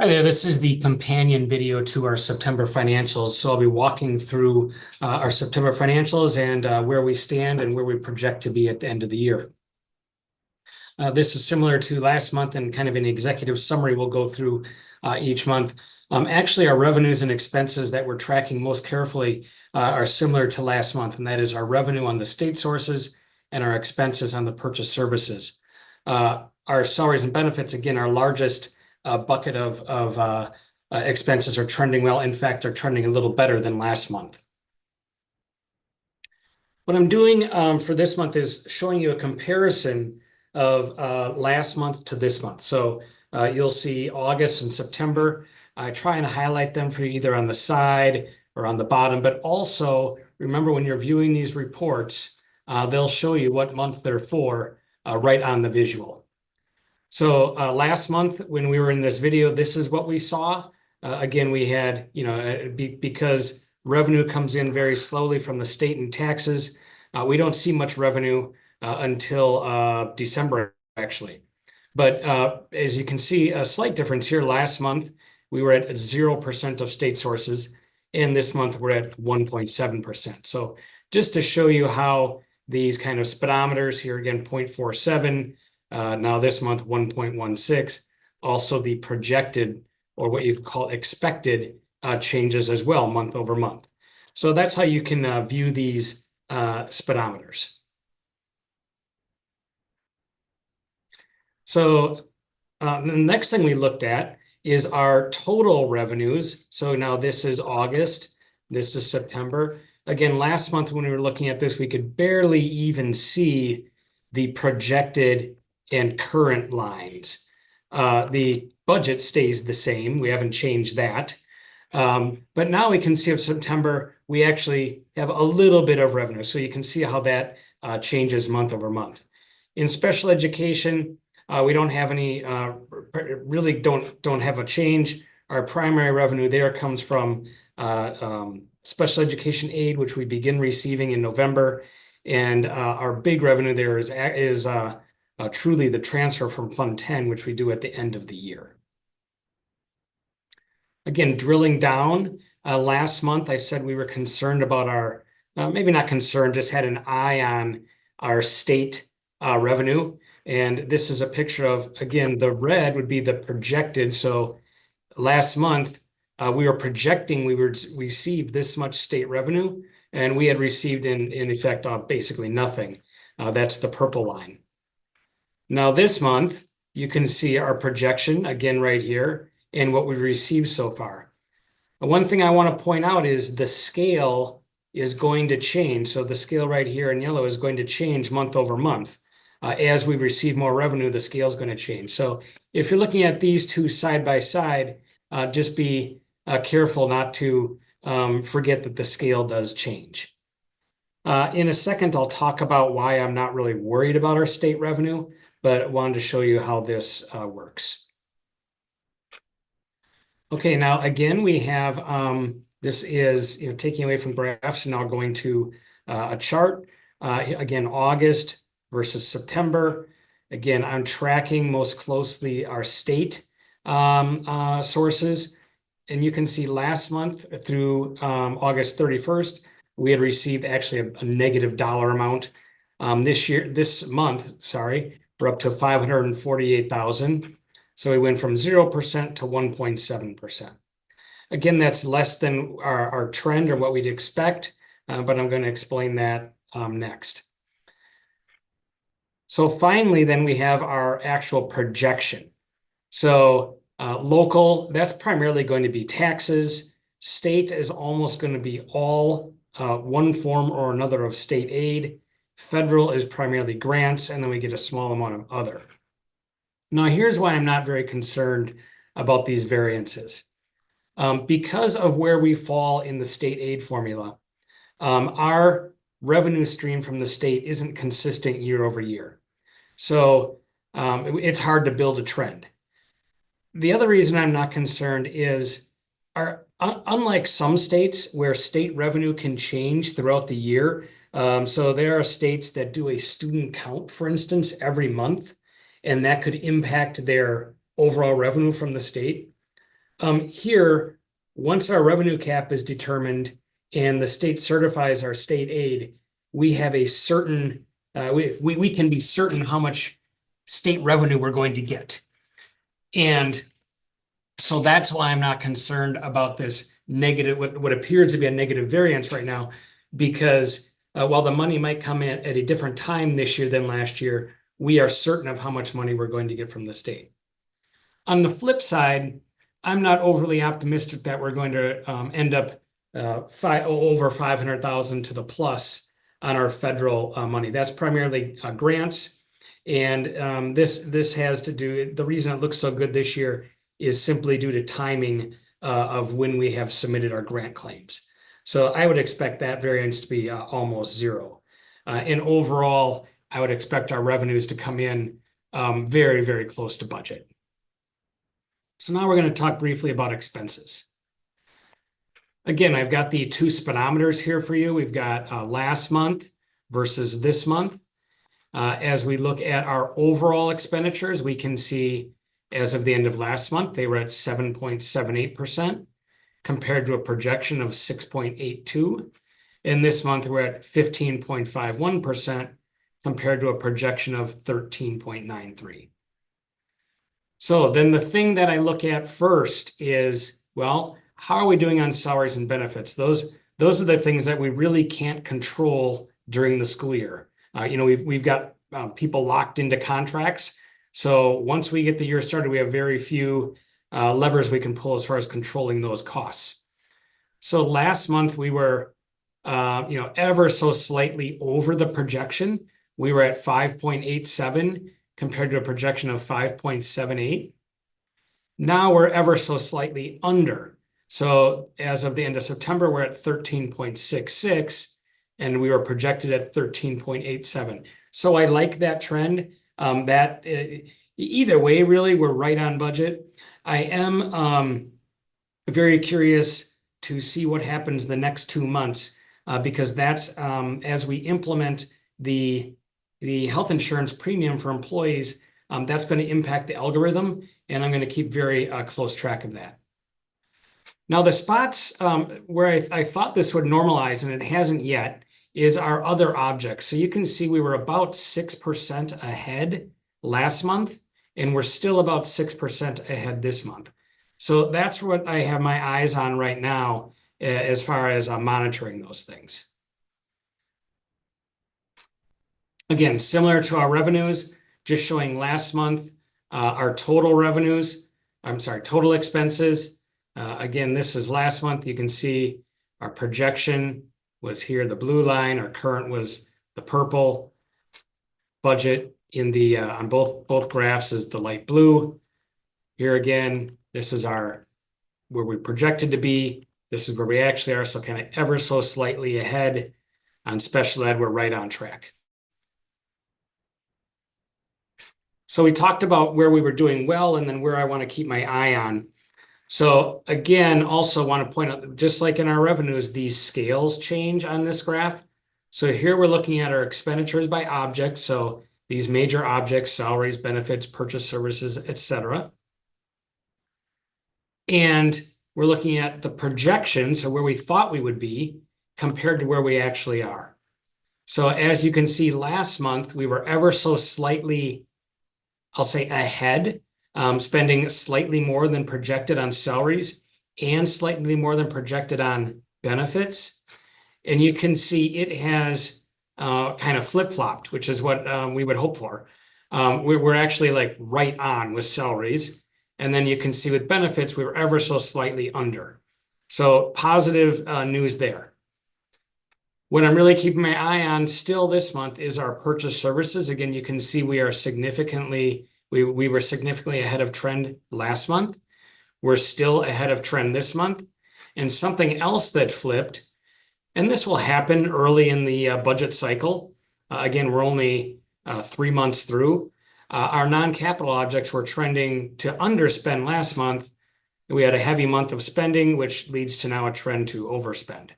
Hi there, this is the companion video to our September financials. So I'll be walking through our September financials and where we stand and where we project to be at the end of the year. This is similar to last month and kind of an executive summary we'll go through each month. Actually, our revenues and expenses that we're tracking most carefully are similar to last month, and that is our revenue on the state sources and our expenses on the purchase services. Our salaries and benefits, again, our largest bucket of expenses are trending well. In fact, they're trending a little better than last month. What I'm doing for this month is showing you a comparison of last month to this month. So you'll see August and September. I try and highlight them for you either on the side or on the bottom, but also remember when you're viewing these reports, they'll show you what month they're for right on the visual. So last month when we were in this video, this is what we saw. Again, we had, because revenue comes in very slowly from the state and taxes, we don't see much revenue until December, actually. But as you can see, a slight difference here. Last month, we were at 0% of state sources, and this month we're at 1.7%. So just to show you how these kind of speedometers here, again, 0.47, now this month, 1.16, also the projected, or what you could call expected changes as well, month over month. So that's how you can view these speedometers. So the next thing we looked at is our total revenues. So now this is August, this is September. Again, last month when we were looking at this, we could barely even see the projected and current lines. The budget stays the same. We haven't changed that. But now we can see of September, we actually have a little bit of revenue. So you can see how that changes month over month. In special education, we don't have any, really don't have a change. Our primary revenue there comes from special education aid, which we begin receiving in November. And our big revenue there is truly the transfer from Fund 10, which we do at the end of the year. Again, drilling down, last month I said we were concerned about our, maybe not concerned, just had an eye on our state revenue. And this is a picture of, again, the red would be the projected. So last month we were projecting we would receive this much state revenue, and we had received in effect basically nothing. That's the purple line. Now this month, you can see our projection again right here and what we've received so far. One thing I want to point out is the scale is going to change. So the scale right here in yellow is going to change month over month. As we receive more revenue, the scale is going to change. So if you're looking at these two side by side, just be careful not to forget that the scale does change. In a second, I'll talk about why I'm not really worried about our state revenue, but I wanted to show you how this works. Okay, now again, we have, this is taking away from graphs and now going to a chart. Again, August versus September. Again, I'm tracking most closely our state sources. And you can see last month through August 31st, we had received actually a negative dollar amount. This month, sorry, we're up to 548,000. So we went from 0% to 1.7%. Again, that's less than our trend or what we'd expect, but I'm going to explain that next. So finally, then we have our actual projection. So local, that's primarily going to be taxes. State is almost going to be all one form or another of state aid. Federal is primarily grants, and then we get a small amount of other. Now, here's why I'm not very concerned about these variances. Because of where we fall in the state aid formula, our revenue stream from the state isn't consistent year over year. So it's hard to build a trend. The other reason I'm not concerned is unlike some states where state revenue can change throughout the year. So there are states that do a student count, for instance, every month, and that could impact their overall revenue from the state. Here, once our revenue cap is determined and the state certifies our state aid, we have a certain, we can be certain how much state revenue we're going to get. And so that's why I'm not concerned about this negative, what appears to be a negative variance right now, because while the money might come in at a different time this year than last year, we are certain of how much money we're going to get from the state. On the flip side, I'm not overly optimistic that we're going to end up over 500,000 to the plus on our federal money. That's primarily grants. And this has to do, the reason it looks so good this year is simply due to timing of when we have submitted our grant claims. So I would expect that variance to be almost zero. And overall, I would expect our revenues to come in very, very close to budget. So now we're going to talk briefly about expenses. Again, I've got the two speedometers here for you. We've got last month versus this month. As we look at our overall expenditures, we can see as of the end of last month, they were at 7.78% compared to a projection of 6.82. And this month, we're at 15.51% compared to a projection of 13.93. So then the thing that I look at first is, well, how are we doing on salaries and benefits? Those are the things that we really can't control during the school year. We've got people locked into contracts. So once we get the year started, we have very few levers we can pull as far as controlling those costs. So last month we were, ever so slightly over the projection. We were at 5.87 compared to a projection of 5.78. Now we're ever so slightly under. So as of the end of September, we're at 13.66, and we were projected at 13.87. So I like that trend. Either way, really, we're right on budget. I am very curious to see what happens the next 2 months because that's as we implement the health insurance premium for employees, that's going to impact the algorithm, and I'm going to keep very close track of that. Now, the spots where I thought this would normalize, and it hasn't yet, is our other objects. So you can see we were about 6% ahead last month, and we're still about 6% ahead this month. So that's what I have my eyes on right now as far as monitoring those things. Again, similar to our revenues, just showing last month, our total revenues, total expenses. Again, this is last month. You can see our projection was here, the blue line. Our current was the purple. Budget in the on both graphs is the light blue. Here again, this is where we projected to be. This is where we actually are, so kind of ever so slightly ahead. On special ed, we're right on track. So we talked about where we were doing well and then where I want to keep my eye on. So again, also want to point out, just like in our revenues, these scales change on this graph. So here we're looking at our expenditures by object. So these major objects, salaries, benefits, purchase services, etc. And we're looking at the projection, so where we thought we would be compared to where we actually are. So as you can see, last month, we were ever so slightly, I'll say ahead, spending slightly more than projected on salaries and slightly more than projected on benefits. And you can see it has kind of flip-flopped, which is what we would hope for. We're actually like right on with salaries. And then you can see with benefits, we were ever so slightly under. So positive news there. What I'm really keeping my eye on still this month is our purchase services. Again, you can see we are significantly, we were significantly ahead of trend last month. We're still ahead of trend this month. And something else that flipped, and this will happen early in the budget cycle. Again, we're only 3 months through. Our non-capital objects were trending to underspend last month. We had a heavy month of spending, which leads to now a trend to overspend.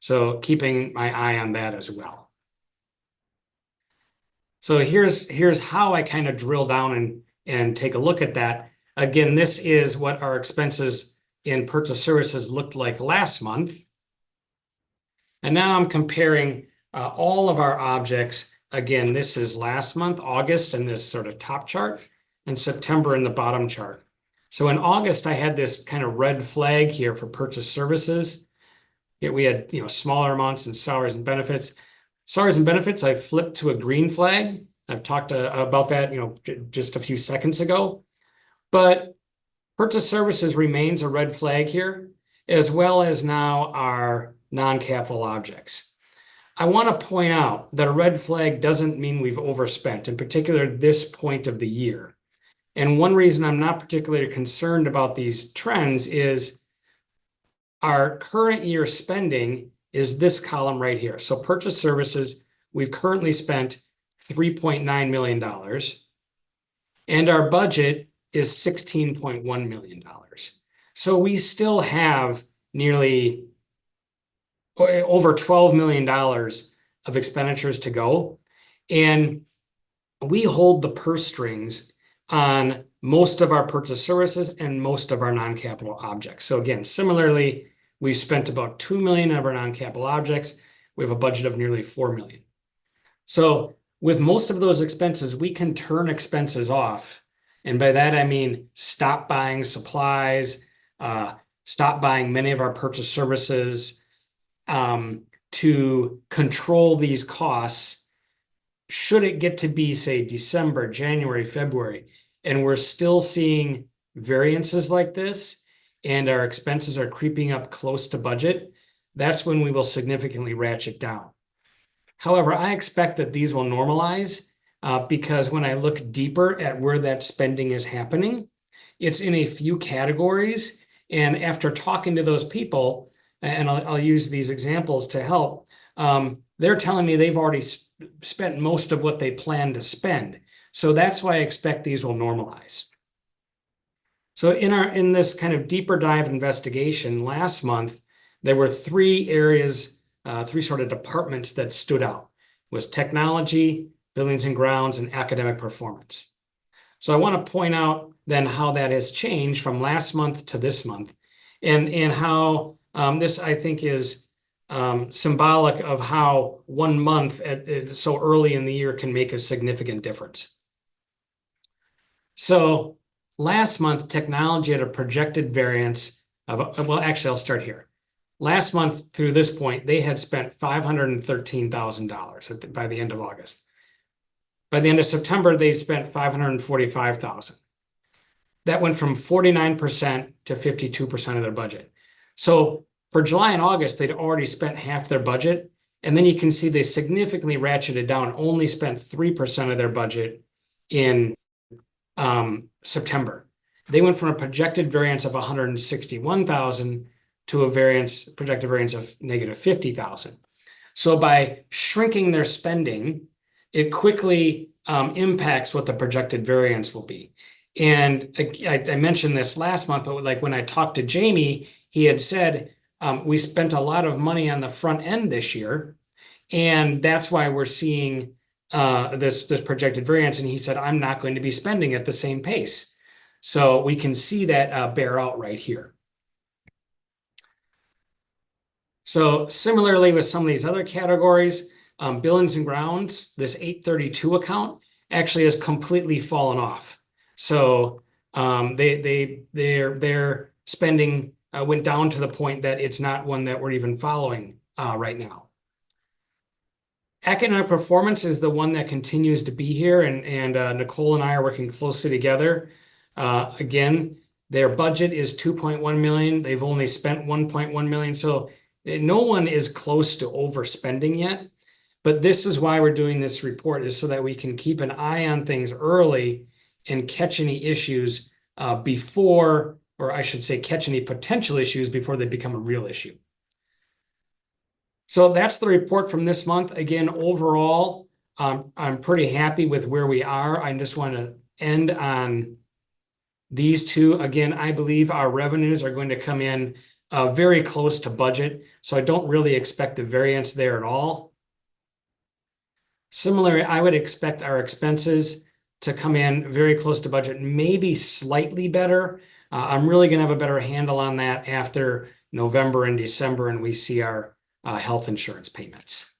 So keeping my eye on that as well. So here's how I kind of drill down and take a look at that. Again, this is what our expenses in purchase services looked like last month. And now I'm comparing all of our objects. Again, this is last month, August, in this sort of top chart, and September in the bottom chart. So in August, I had this kind of red flag here for purchase services. Here we had smaller amounts in salaries and benefits. Salaries and benefits, I flipped to a green flag. I've talked about that just a few seconds ago. But purchase services remains a red flag here, as well as now our non-capital objects. I want to point out that a red flag doesn't mean we've overspent, in particular this point of the year. And one reason I'm not particularly concerned about these trends is our current year spending is this column right here. So purchase services, we've currently spent $3.9 million, and our budget is $16.1 million. So we still have nearly over $12 million of expenditures to go. And we hold the purse strings on most of our purchase services and most of our non-capital objects. So again, similarly, we've spent about $2 million of our non-capital objects. We have a budget of nearly $4 million. So with most of those expenses, we can turn expenses off. And by that, I mean stop buying supplies, stop buying many of our purchase services, to control these costs. Should it get to be, say, December, January, February, and we're still seeing variances like this, and our expenses are creeping up close to budget, that's when we will significantly ratchet down. However, I expect that these will normalize because when I look deeper at where that spending is happening, it's in a few categories. And after talking to those people, and I'll use these examples to help, they're telling me they've already spent most of what they plan to spend. So that's why I expect these will normalize. So in this kind of deeper dive investigation last month, there were three areas, three sort of departments that stood out. It was technology, buildings and grounds, and academic performance. So I want to point out then how that has changed from last month to this month, and how this, I think, is symbolic of how 1 month so early in the year can make a significant difference. So last month, technology had a projected variance of, well, actually, I'll start here. Last month through this point, they had spent $513,000 by the end of August. By the end of September, they spent $545,000. That went from 49% to 52% of their budget. So for July and August, they'd already spent half their budget. And then you can see they significantly ratcheted down, only spent 3% of their budget in September. They went from a projected variance of $161,000 to a projected variance of negative $50,000. So by shrinking their spending, it quickly impacts what the projected variance will be. And I mentioned this last month, but like when I talked to Jamie, he had said, we spent a lot of money on the front end this year, and that's why we're seeing this projected variance. And he said, I'm not going to be spending at the same pace. So we can see that bear out right here. So similarly with some of these other categories, buildings and grounds, this 832 account actually has completely fallen off. So their spending went down to the point that it's not one that we're even following right now. Academic performance is the one that continues to be here, and Nicole and I are working closely together. Again, their budget is $2.1 million. They've only spent $1.1 million. So no one is close to overspending yet. But this is why we're doing this report, is so that we can keep an eye on things early and catch any issues before, or I should say, catch any potential issues before they become a real issue. So that's the report from this month. Again, overall, I'm pretty happy with where we are. I just want to end on these two. Again, I believe our revenues are going to come in very close to budget. So I don't really expect a variance there at all. Similarly, I would expect our expenses to come in very close to budget, maybe slightly better. I'm really going to have a better handle on that after November and December, and we see our health insurance payments.